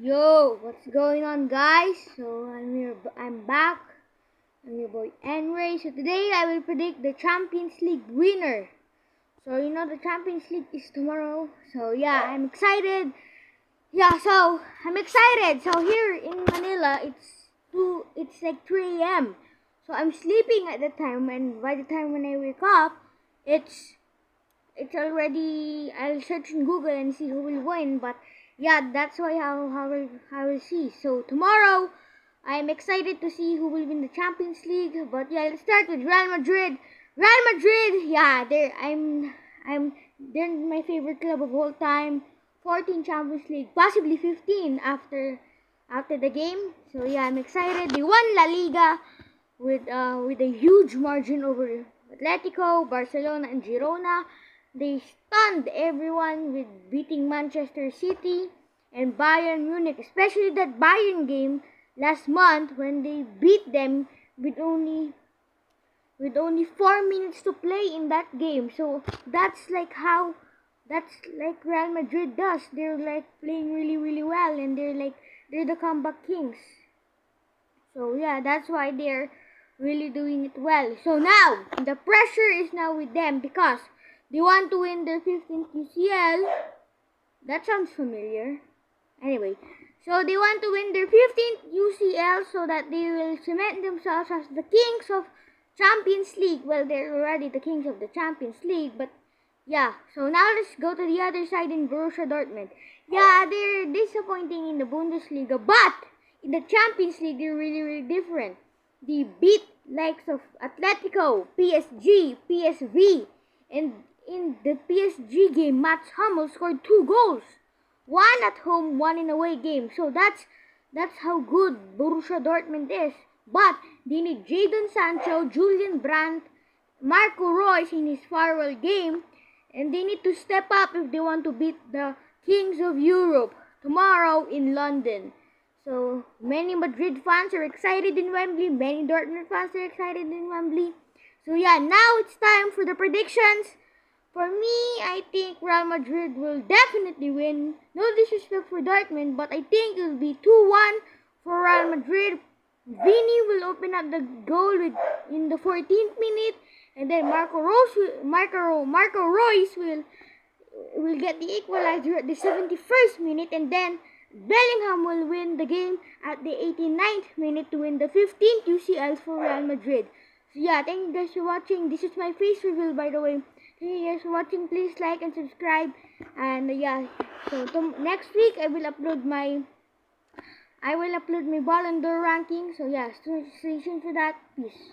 Yo, what's going on, guys? So I'm back. I'm your boy Enray. So today I will predict the Champions League winner. So the Champions League is tomorrow. So yeah, I'm excited. So I'm excited. So here in Manila, it's like 3 a.m. So I'm sleeping at the time, and by the time when I wake up, it's already. I'll search in Google and see who will win. But yeah, that's why I will see. So tomorrow, I'm excited to see who will win the Champions League. But yeah, let's start with Real Madrid. Real Madrid, yeah, they're my favorite club of all time. 14 Champions League, possibly 15 after the game. So yeah, I'm excited. They won La Liga with a huge margin over Atletico, Barcelona, and Girona. They stunned everyone with beating Manchester City and Bayern Munich, especially that Bayern game last month when they beat them with only 4 minutes to play in that game. So that's like Real Madrid does. They're like playing really really well, and they're the comeback kings. So yeah, that's why they're really doing it well. So now the pressure is now with them because they want to win their 15th UCL. That sounds familiar. Anyway, so they want to win their 15th UCL so that they will cement themselves as the kings of Champions League. Well, they're already the kings of the Champions League, but yeah. So now let's go to the other side in Borussia Dortmund. Yeah, they're disappointing in the Bundesliga, but in the Champions League, they're really, really different. They beat likes of Atletico, PSG, PSV, and in the PSG game, Mats Hummels scored 2 goals. One at home, one in away game. So that's how good Borussia Dortmund is. But they need Jadon Sancho, Julian Brandt, Marco Reus in his farewell game, and they need to step up if they want to beat the Kings of Europe tomorrow in London. So many Madrid fans are excited in Wembley, many Dortmund fans are excited in Wembley. So yeah, now it's time for the predictions. For me, I think Real Madrid will definitely win. No disrespect for Dortmund, but I think it will be 2-1 for Real Madrid. Vini will open up the goal in the 14th minute, and then Marco Reus will get the equalizer at the 71st minute, and then Bellingham will win the game at the 89th minute to win the 15th UCL for Real Madrid. So yeah, thank you guys for watching. This is my face reveal, by the way. Thank you guys for watching. Please like and subscribe. And yeah, so next week I will upload my Ballon d'Or ranking. So yeah, stay tuned for that. Peace.